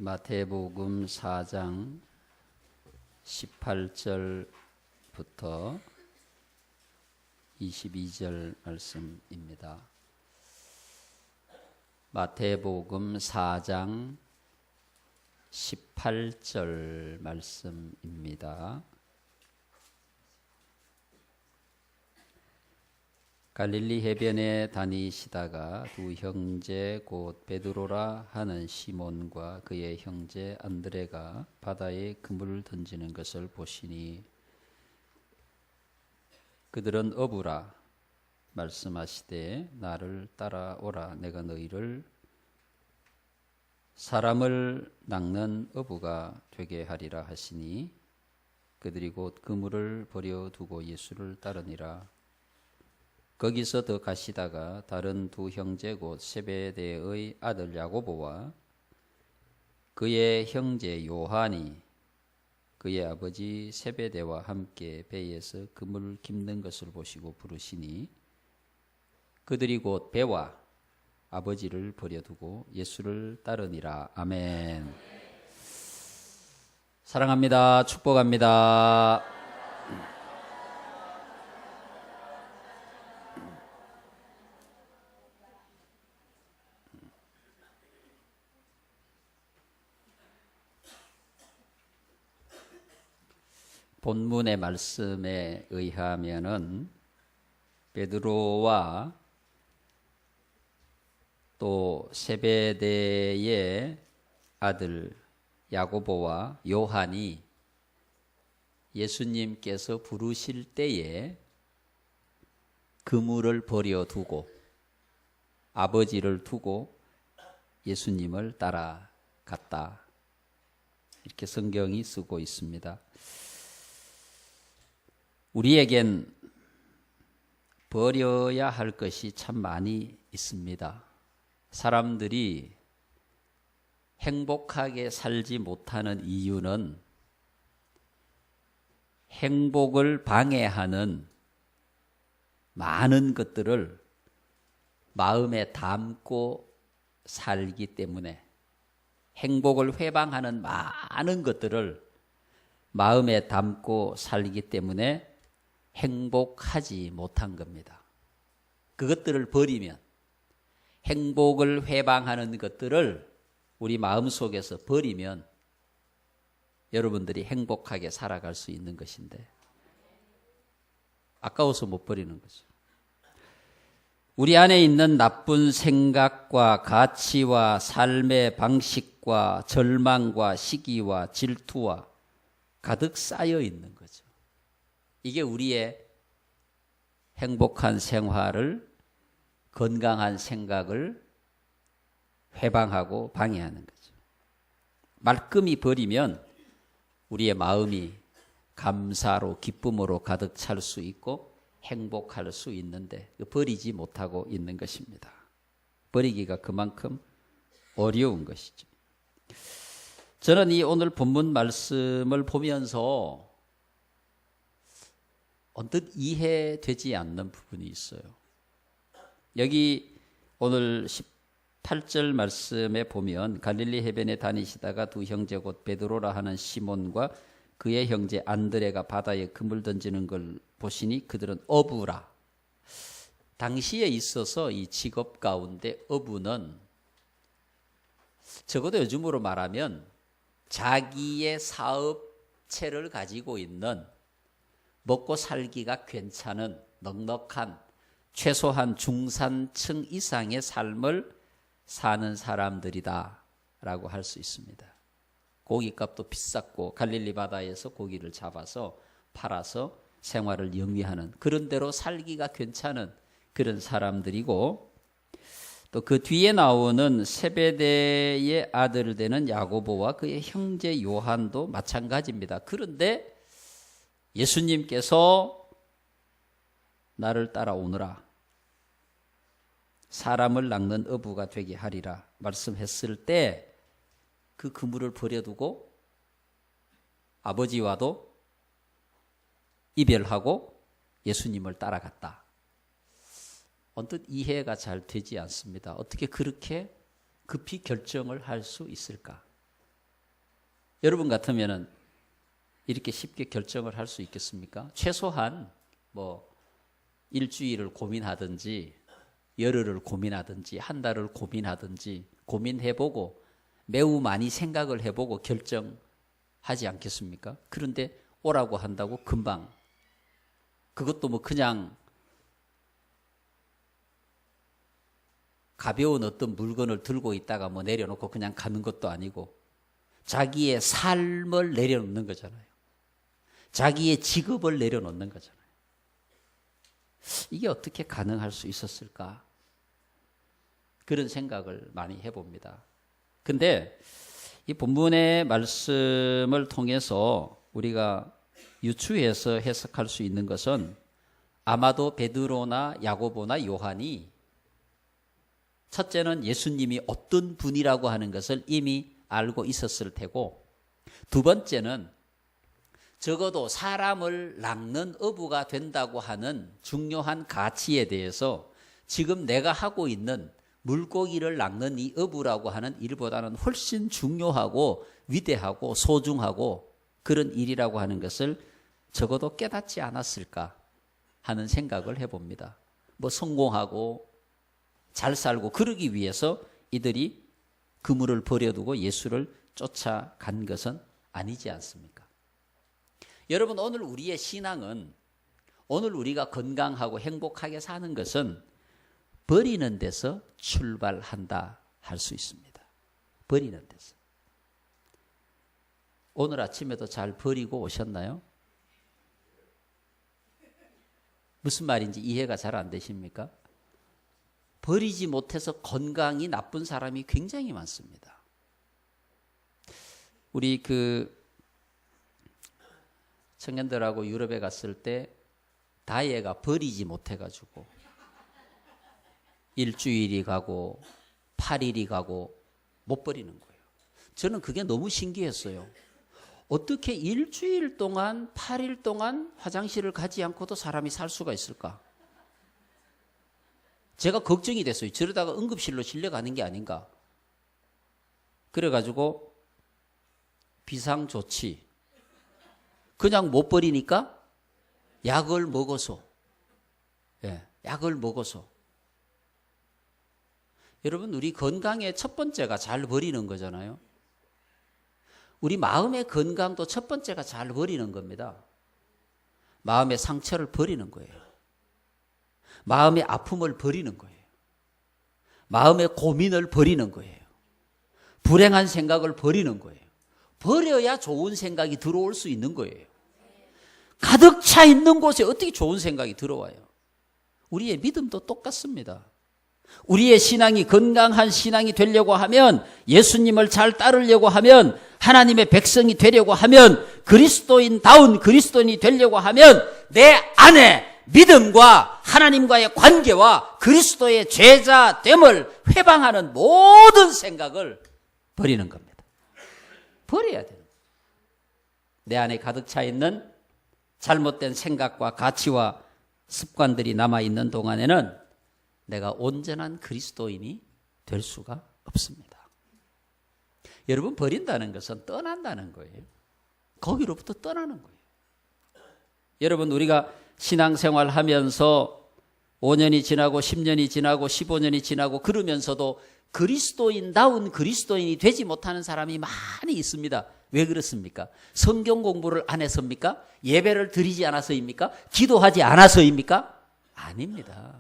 마태복음 4장 18절부터 22절 말씀입니다. 마태복음 4장 18절 말씀입니다. 갈릴리 해변에 다니시다가 두 형제 곧 베드로라 하는 시몬과 그의 형제 안드레가 바다에 그물을 던지는 것을 보시니 그들은 어부라 말씀하시되 나를 따라오라 내가 너희를 사람을 낚는 어부가 되게 하리라 하시니 그들이 곧 그물을 버려두고 예수를 따르니라. 거기서 더 가시다가 다른 두 형제 곧 세베대의 아들 야고보와 그의 형제 요한이 그의 아버지 세베대와 함께 배에서 그물을 깁는 것을 보시고 부르시니 그들이 곧 배와 아버지를 버려두고 예수를 따르니라. 아멘. 사랑합니다. 축복합니다. 본문의 말씀에 의하면은 베드로와 또 세베대의 아들 야고보와 요한이 예수님께서 부르실 때에 그물을 버려두고 아버지를 두고 예수님을 따라갔다. 이렇게 성경이 쓰고 있습니다. 우리에겐 버려야 할 것이 참 많이 있습니다. 사람들이 행복하게 살지 못하는 이유는 행복을 방해하는 많은 것들을 마음에 담고 살기 때문에, 행복을 회방하는 많은 것들을 마음에 담고 살기 때문에 행복하지 못한 겁니다. 그것들을 버리면, 행복을 회방하는 것들을 우리 마음속에서 버리면 여러분들이 행복하게 살아갈 수 있는 것인데 아까워서 못 버리는 거죠. 우리 안에 있는 나쁜 생각과 가치와 삶의 방식과 절망과 시기와 질투와 가득 쌓여 있는 거죠. 이게 우리의 행복한 생활을, 건강한 생각을 회방하고 방해하는 거죠. 말끔히 버리면 우리의 마음이 감사로, 기쁨으로 가득 찰 수 있고 행복할 수 있는데 버리지 못하고 있는 것입니다. 버리기가 그만큼 어려운 것이죠. 저는 이 오늘 본문 말씀을 보면서 언뜻 이해되지 않는 부분이 있어요. 여기 오늘 18절 말씀에 보면 갈릴리 해변에 다니시다가 두 형제 곧 베드로라 하는 시몬과 그의 형제 안드레가 바다에 그물 던지는 걸 보시니 그들은 어부라. 당시에 있어서 이 직업 가운데 어부는 적어도 요즘으로 말하면 자기의 사업체를 가지고 있는, 먹고 살기가 괜찮은 넉넉한 최소한 중산층 이상의 삶을 사는 사람들이다 라고 할 수 있습니다. 고기값도 비쌌고 갈릴리 바다에서 고기를 잡아서 팔아서 생활을 영위하는, 그런 대로 살기가 괜찮은 그런 사람들이고, 또 그 뒤에 나오는 세베대의 아들 되는 야고보와 그의 형제 요한도 마찬가지입니다. 그런데 예수님께서 나를 따라오너라, 사람을 낚는 어부가 되게 하리라 말씀했을 때 그 그물을 버려두고 아버지와도 이별하고 예수님을 따라갔다. 언뜻 이해가 잘 되지 않습니다. 어떻게 그렇게 급히 결정을 할 수 있을까? 여러분 같으면은 이렇게 쉽게 결정을 할 수 있겠습니까? 최소한 뭐 일주일을 고민하든지 열흘을 고민하든지 한 달을 고민하든지 고민해보고 매우 많이 생각을 해보고 결정하지 않겠습니까? 그런데 오라고 한다고 금방, 그것도 뭐 그냥 가벼운 어떤 물건을 들고 있다가 뭐 내려놓고 그냥 가는 것도 아니고 자기의 삶을 내려놓는 거잖아요. 자기의 직업을 내려놓는 거잖아요. 이게 어떻게 가능할 수 있었을까? 그런 생각을 많이 해봅니다. 근데 이 본문의 말씀을 통해서 우리가 유추해서 해석할 수 있는 것은 아마도 베드로나 야고보나 요한이 첫째는 예수님이 어떤 분이라고 하는 것을 이미 알고 있었을 테고, 두 번째는 적어도 사람을 낚는 어부가 된다고 하는 중요한 가치에 대해서 지금 내가 하고 있는 물고기를 낚는 이 어부라고 하는 일보다는 훨씬 중요하고 위대하고 소중하고 그런 일이라고 하는 것을 적어도 깨닫지 않았을까 하는 생각을 해봅니다. 뭐 성공하고 잘 살고 그러기 위해서 이들이 그물을 버려두고 예수를 쫓아간 것은 아니지 않습니까? 여러분, 오늘 우리의 신앙은, 오늘 우리가 건강하고 행복하게 사는 것은 버리는 데서 출발한다 할 수 있습니다. 버리는 데서. 오늘 아침에도 잘 버리고 오셨나요? 무슨 말인지 이해가 잘 안 되십니까? 버리지 못해서 건강이 나쁜 사람이 굉장히 많습니다. 우리 청년들하고 유럽에 갔을 때 다이애가 버리지 못해가지고 일주일이 가고 8일이 가고 못 버리는 거예요. 저는 그게 너무 신기했어요. 어떻게 일주일 동안 8일 동안 화장실을 가지 않고도 사람이 살 수가 있을까? 제가 걱정이 됐어요. 저러다가 응급실로 실려가는 게 아닌가. 그래가지고 비상조치, 그냥 못 버리니까 약을 먹어서, 약을 먹어서. 여러분, 우리 건강의 첫 번째가 잘 버리는 거잖아요. 우리 마음의 건강도 첫 번째가 잘 버리는 겁니다. 마음의 상처를 버리는 거예요. 마음의 아픔을 버리는 거예요. 마음의 고민을 버리는 거예요. 불행한 생각을 버리는 거예요. 버려야 좋은 생각이 들어올 수 있는 거예요. 가득 차 있는 곳에 어떻게 좋은 생각이 들어와요? 우리의 믿음도 똑같습니다. 우리의 신앙이 건강한 신앙이 되려고 하면, 예수님을 잘 따르려고 하면, 하나님의 백성이 되려고 하면, 그리스도인다운 그리스도인이 되려고 하면 내 안에 믿음과 하나님과의 관계와 그리스도의 제자됨을 회방하는 모든 생각을 버리는 겁니다. 버려야 돼요. 내 안에 가득 차 있는 잘못된 생각과 가치와 습관들이 남아있는 동안에는 내가 온전한 그리스도인이 될 수가 없습니다. 여러분, 버린다는 것은 떠난다는 거예요. 거기로부터 떠나는 거예요. 여러분, 우리가 신앙생활 하면서 5년이 지나고 10년이 지나고 15년이 지나고 그러면서도 그리스도인다운 그리스도인이 되지 못하는 사람이 많이 있습니다. 왜 그렇습니까? 성경 공부를 안 해서입니까? 예배를 드리지 않아서입니까? 기도하지 않아서입니까? 아닙니다.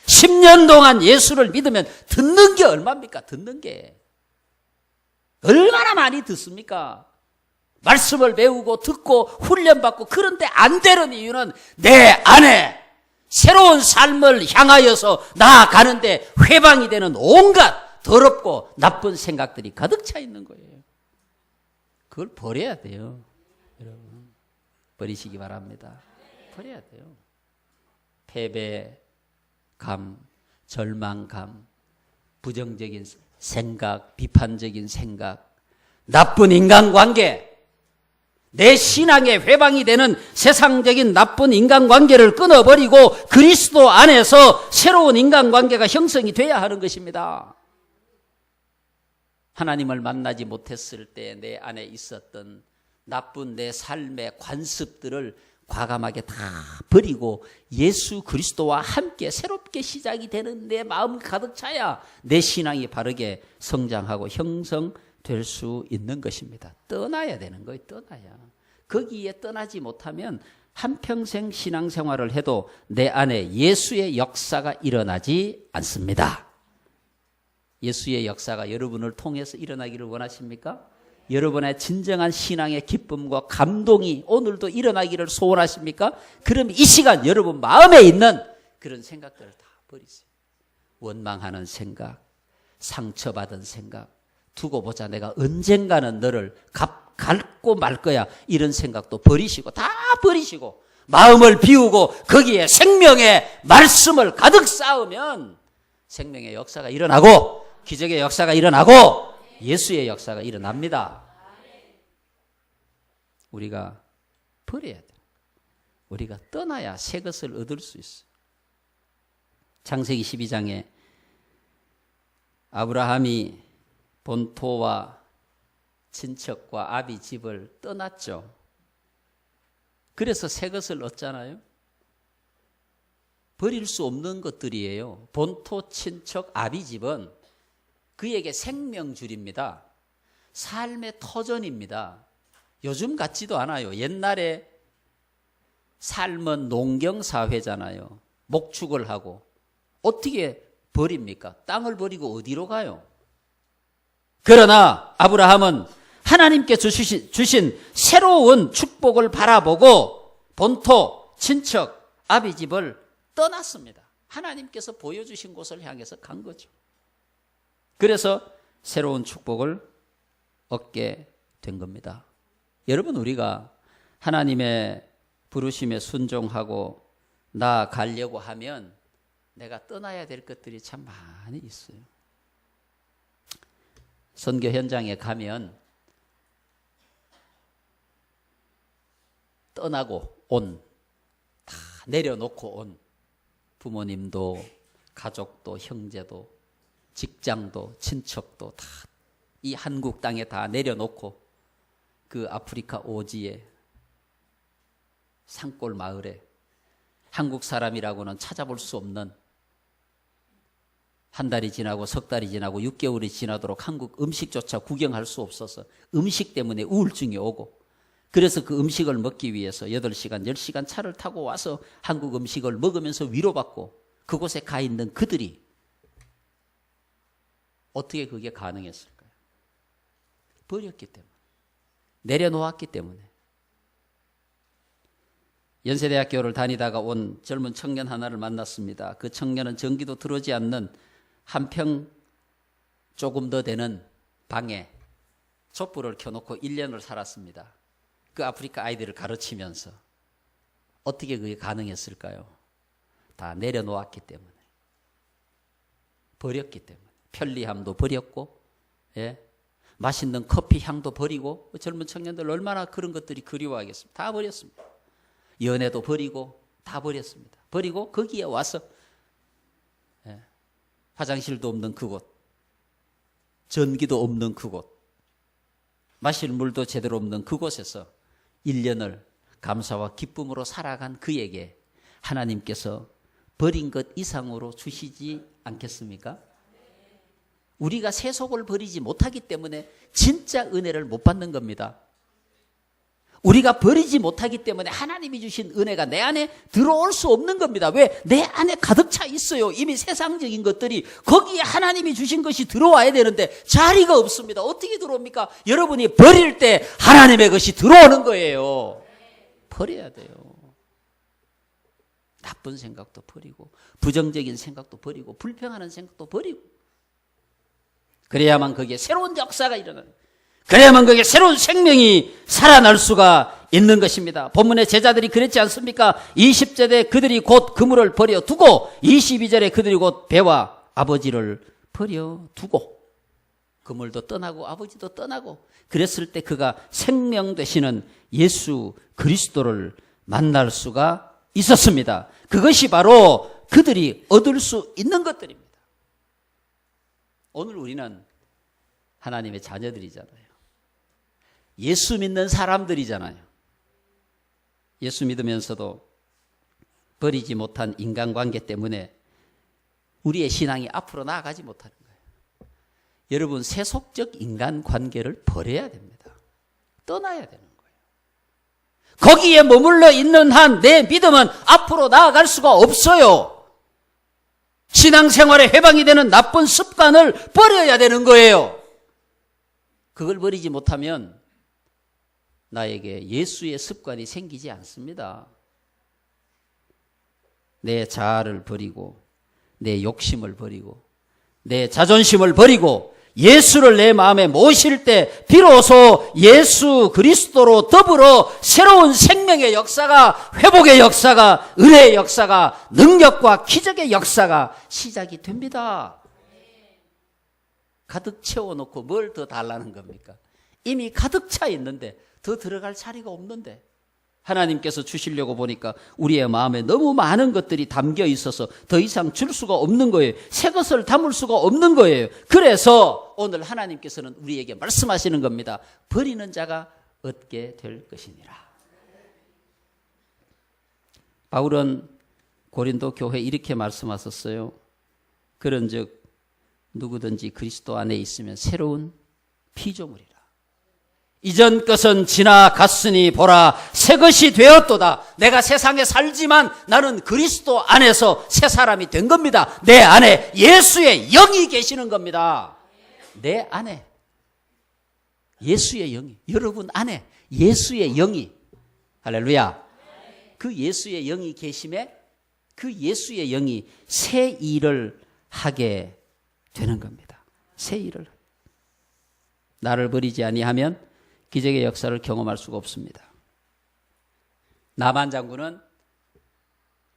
10년 동안 예수를 믿으면 듣는 게 얼마입니까? 듣는 게 얼마나 많이 듣습니까? 말씀을 배우고 듣고 훈련받고, 그런데 안 되는 이유는 내 안에 새로운 삶을 향하여서 나아가는데 회방이 되는 온갖 더럽고 나쁜 생각들이 가득 차 있는 거예요. 그걸 버려야 돼요. 여러분, 버리시기 바랍니다. 버려야 돼요. 패배감, 절망감, 부정적인 생각, 비판적인 생각, 나쁜 인간관계, 내 신앙의 회방이 되는 세상적인 나쁜 인간관계를 끊어버리고 그리스도 안에서 새로운 인간관계가 형성이 돼야 하는 것입니다. 하나님을 만나지 못했을 때 내 안에 있었던 나쁜 내 삶의 관습들을 과감하게 다 버리고 예수 그리스도와 함께 새롭게 시작이 되는 내 마음 가득 차야 내 신앙이 바르게 성장하고 형성될 수 있는 것입니다. 떠나야 되는 거예요. 떠나야. 거기에 떠나지 못하면 한평생 신앙생활을 해도 내 안에 예수의 역사가 일어나지 않습니다. 예수의 역사가 여러분을 통해서 일어나기를 원하십니까? 여러분의 진정한 신앙의 기쁨과 감동이 오늘도 일어나기를 소원하십니까? 그럼 이 시간 여러분 마음에 있는 그런 생각들을 다 버리세요. 원망하는 생각, 상처받은 생각, 두고 보자 내가 언젠가는 너를 갚고 말 거야 이런 생각도 버리시고 다 버리시고 마음을 비우고 거기에 생명의 말씀을 가득 쌓으면 생명의 역사가 일어나고 기적의 역사가 일어나고 예수의 역사가 일어납니다. 우리가 버려야 돼요. 우리가 떠나야 새 것을 얻을 수 있어요. 창세기 12장에 아브라함이 본토와 친척과 아비 집을 떠났죠. 그래서 새 것을 얻잖아요. 버릴 수 없는 것들이에요. 본토, 친척, 아비 집은 그에게 생명줄입니다. 삶의 터전입니다. 요즘 같지도 않아요. 옛날에 삶은 농경사회잖아요. 목축을 하고 어떻게 버립니까? 땅을 버리고 어디로 가요? 그러나 아브라함은 하나님께 주신 새로운 축복을 바라보고 본토, 친척, 아비 집을 떠났습니다. 하나님께서 보여주신 곳을 향해서 간 거죠. 그래서 새로운 축복을 얻게 된 겁니다. 여러분 우리가 하나님의 부르심에 순종하고 나아가려고 하면 내가 떠나야 될 것들이 참 많이 있어요. 선교 현장에 가면 떠나고 온, 다 내려놓고 온 부모님도 가족도 형제도 직장도 친척도 다 이 한국 땅에 다 내려놓고 그 아프리카 오지에 산골 마을에 한국 사람이라고는 찾아볼 수 없는 한 달이 지나고 석 달이 지나고 6개월이 지나도록 한국 음식조차 구경할 수 없어서 음식 때문에 우울증이 오고 그래서 그 음식을 먹기 위해서 8시간, 10시간 차를 타고 와서 한국 음식을 먹으면서 위로받고 그곳에 가 있는 그들이 어떻게 그게 가능했을까요? 버렸기 때문에. 내려놓았기 때문에. 연세대학교를 다니다가 온 젊은 청년 하나를 만났습니다. 그 청년은 전기도 들어오지 않는 한 평 조금 더 되는 방에 촛불을 켜놓고 1년을 살았습니다. 그 아프리카 아이들을 가르치면서. 어떻게 그게 가능했을까요? 다 내려놓았기 때문에. 버렸기 때문에. 편리함도 버렸고, 예. 맛있는 커피 향도 버리고, 젊은 청년들 얼마나 그런 것들이 그리워하겠습니까? 다 버렸습니다. 연애도 버리고, 다 버렸습니다. 버리고, 거기에 와서, 예. 화장실도 없는 그곳, 전기도 없는 그곳, 마실 물도 제대로 없는 그곳에서 1년을 감사와 기쁨으로 살아간 그에게 하나님께서 버린 것 이상으로 주시지 않겠습니까? 우리가 세속을 버리지 못하기 때문에 진짜 은혜를 못 받는 겁니다. 우리가 버리지 못하기 때문에 하나님이 주신 은혜가 내 안에 들어올 수 없는 겁니다. 왜? 내 안에 가득 차 있어요. 이미 세상적인 것들이. 거기에 하나님이 주신 것이 들어와야 되는데 자리가 없습니다. 어떻게 들어옵니까? 여러분이 버릴 때 하나님의 것이 들어오는 거예요. 버려야 돼요. 나쁜 생각도 버리고 부정적인 생각도 버리고 불평하는 생각도 버리고 그래야만 거기에 새로운 역사가 일어나요. 그래야만 거기에 새로운 생명이 살아날 수가 있는 것입니다. 본문의 제자들이 그랬지 않습니까? 20절에 그들이 곧 그물을 버려두고 22절에 그들이 곧 배와 아버지를 버려두고 그물도 떠나고 아버지도 떠나고 그랬을 때 그가 생명 되시는 예수 그리스도를 만날 수가 있었습니다. 그것이 바로 그들이 얻을 수 있는 것들입니다. 오늘 우리는 하나님의 자녀들이잖아요. 예수 믿는 사람들이잖아요. 예수 믿으면서도 버리지 못한 인간관계 때문에 우리의 신앙이 앞으로 나아가지 못하는 거예요. 여러분, 세속적 인간관계를 버려야 됩니다. 떠나야 되는 거예요. 거기에 머물러 있는 한 내 믿음은 앞으로 나아갈 수가 없어요. 신앙생활에 해방이 되는 나쁜 습관을 버려야 되는 거예요. 그걸 버리지 못하면 나에게 예수의 습관이 생기지 않습니다. 내 자아를 버리고 내 욕심을 버리고 내 자존심을 버리고 예수를 내 마음에 모실 때 비로소 예수 그리스도로 더불어 새로운 생명의 역사가, 회복의 역사가, 은혜의 역사가, 능력과 기적의 역사가 시작이 됩니다. 가득 채워놓고 뭘 더 달라는 겁니까? 이미 가득 차 있는데 더 들어갈 자리가 없는데 하나님께서 주시려고 보니까 우리의 마음에 너무 많은 것들이 담겨 있어서 더 이상 줄 수가 없는 거예요. 새 것을 담을 수가 없는 거예요. 그래서 오늘 하나님께서는 우리에게 말씀하시는 겁니다. 버리는 자가 얻게 될 것이니라. 바울은 고린도 교회에 이렇게 말씀하셨어요. 그런즉 누구든지 그리스도 안에 있으면 새로운 피조물이라. 이전 것은 지나갔으니 보라 새 것이 되었도다. 내가 세상에 살지만 나는 그리스도 안에서 새 사람이 된 겁니다. 내 안에 예수의 영이 계시는 겁니다. 내 안에 예수의 영이, 여러분 안에 예수의 영이, 할렐루야. 그 예수의 영이 계심에 그 예수의 영이 새 일을 하게 되는 겁니다. 새 일을. 나를 버리지 아니하면 기적의 역사를 경험할 수가 없습니다. 나만 장군은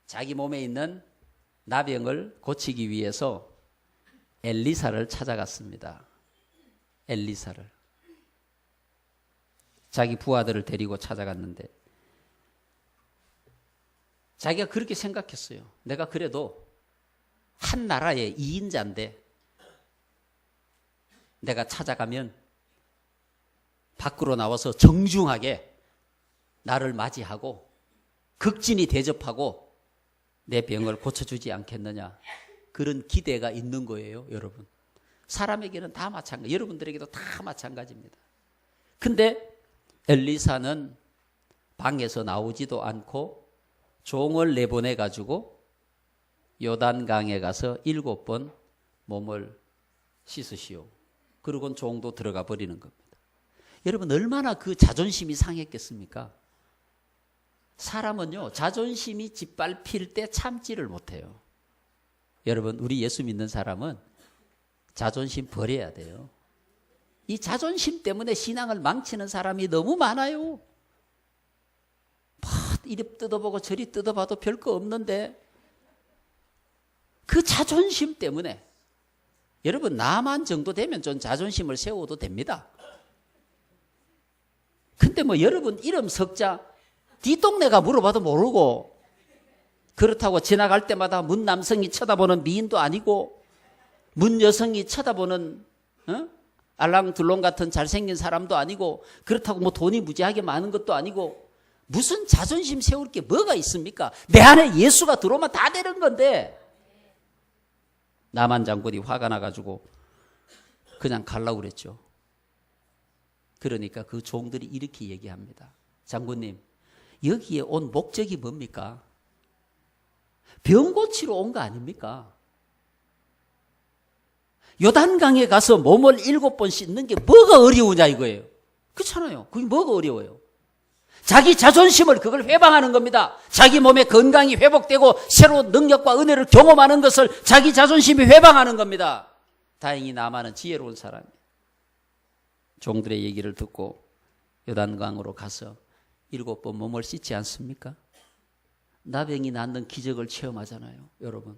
자기 몸에 있는 나병을 고치기 위해서 엘리사를 찾아갔습니다. 엘리사를. 자기 부하들을 데리고 찾아갔는데 자기가 그렇게 생각했어요. 내가 그래도 한 나라의 2인자인데 내가 찾아가면 밖으로 나와서 정중하게 나를 맞이하고 극진히 대접하고 내 병을 고쳐주지 않겠느냐. 그런 기대가 있는 거예요, 여러분. 사람에게는 다 마찬가지, 여러분들에게도 다 마찬가지입니다. 근데 엘리사는 방에서 나오지도 않고 종을 내보내가지고 요단강에 가서 7번 몸을 씻으시오. 그러고는 종도 들어가 버리는 겁니다. 여러분 얼마나 그 자존심이 상했겠습니까? 사람은요 자존심이 짓밟힐 때 참지를 못해요. 여러분 우리 예수 믿는 사람은 자존심 버려야 돼요. 이 자존심 때문에 신앙을 망치는 사람이 너무 많아요. 이리 뜯어보고 저리 뜯어봐도 별거 없는데 그 자존심 때문에 여러분 나만 정도 되면 좀 자존심을 세워도 됩니다. 근데 뭐 여러분 이름 석자 뒷동네가 물어봐도 모르고 그렇다고 지나갈 때마다 문 남성이 쳐다보는 미인도 아니고 문 여성이 쳐다보는 알랑둘롱 같은 잘생긴 사람도 아니고 그렇다고 뭐 돈이 무지하게 많은 것도 아니고 무슨 자존심 세울 게 뭐가 있습니까? 내 안에 예수가 들어오면 다 되는 건데 나만 장군이 화가 나가지고 그냥 가려고 그랬죠. 그러니까 그 종들이 이렇게 얘기합니다. 장군님 여기에 온 목적이 뭡니까? 병 고치러 온 거 아닙니까? 요단강에 가서 몸을 7번 씻는 게 뭐가 어려우냐 이거예요. 그렇잖아요. 그게 뭐가 어려워요? 자기 자존심을 그걸 회방하는 겁니다. 자기 몸의 건강이 회복되고 새로운 능력과 은혜를 경험하는 것을 자기 자존심이 회방하는 겁니다. 다행히 나만은 지혜로운 사람이에요. 종들의 얘기를 듣고 요단강으로 가서 7번 몸을 씻지 않습니까? 나병이 낫는 기적을 체험하잖아요, 여러분.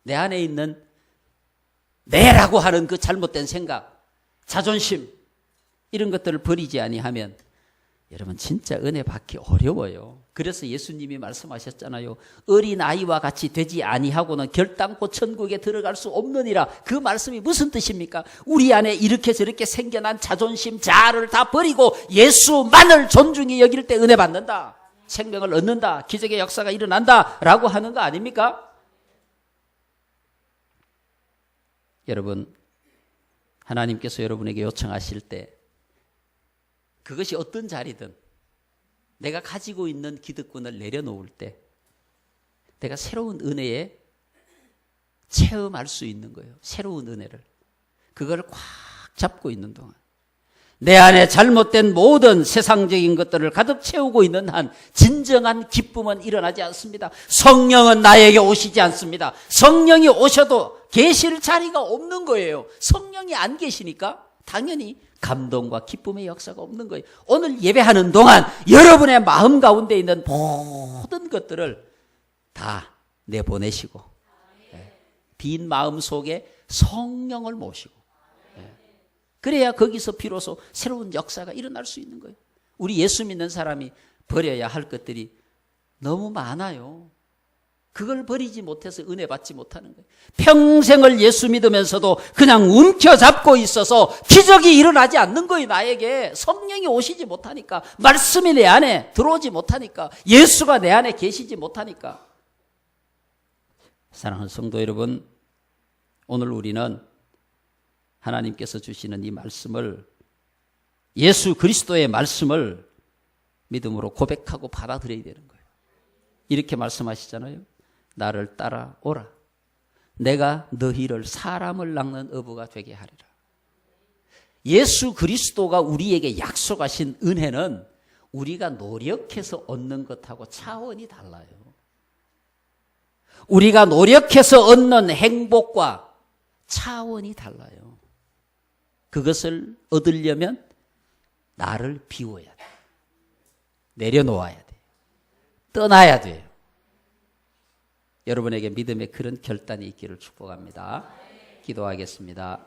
내 안에 있는 내라고 하는 그 잘못된 생각, 자존심 이런 것들을 버리지 아니하면 여러분 진짜 은혜 받기 어려워요. 그래서 예수님이 말씀하셨잖아요. 어린아이와 같이 되지 아니하고는 결단코 천국에 들어갈 수 없느니라. 그 말씀이 무슨 뜻입니까? 우리 안에 이렇게 저렇게 생겨난 자존심, 자아를 다 버리고 예수만을 존중히 여길 때 은혜 받는다. 생명을 얻는다. 기적의 역사가 일어난다. 라고 하는 거 아닙니까? 여러분, 하나님께서 여러분에게 요청하실 때 그것이 어떤 자리든 내가 가지고 있는 기득권을 내려놓을 때 내가 새로운 은혜에 체험할 수 있는 거예요. 새로운 은혜를. 그걸 꽉 잡고 있는 동안 내 안에 잘못된 모든 세상적인 것들을 가득 채우고 있는 한 진정한 기쁨은 일어나지 않습니다. 성령은 나에게 오시지 않습니다. 성령이 오셔도 계실 자리가 없는 거예요. 성령이 안 계시니까 당연히 감동과 기쁨의 역사가 없는 거예요. 오늘 예배하는 동안 여러분의 마음 가운데 있는 모든 것들을 다 내보내시고 빈 마음 속에 성령을 모시고 그래야 거기서 비로소 새로운 역사가 일어날 수 있는 거예요. 우리 예수 믿는 사람이 버려야 할 것들이 너무 많아요. 그걸 버리지 못해서 은혜 받지 못하는 거예요. 평생을 예수 믿으면서도 그냥 움켜잡고 있어서 기적이 일어나지 않는 거예요. 나에게 성령이 오시지 못하니까, 말씀이 내 안에 들어오지 못하니까, 예수가 내 안에 계시지 못하니까. 사랑하는 성도 여러분, 오늘 우리는 하나님께서 주시는 이 말씀을, 예수 그리스도의 말씀을 믿음으로 고백하고 받아들여야 되는 거예요. 이렇게 말씀하시잖아요. 나를 따라오라. 내가 너희를 사람을 낚는 어부가 되게 하리라. 예수 그리스도가 우리에게 약속하신 은혜는 우리가 노력해서 얻는 것하고 차원이 달라요. 우리가 노력해서 얻는 행복과 차원이 달라요. 그것을 얻으려면 나를 비워야 돼. 내려놓아야 돼. 떠나야 돼요. 여러분에게 믿음의 그런 결단이 있기를 축복합니다. 기도하겠습니다.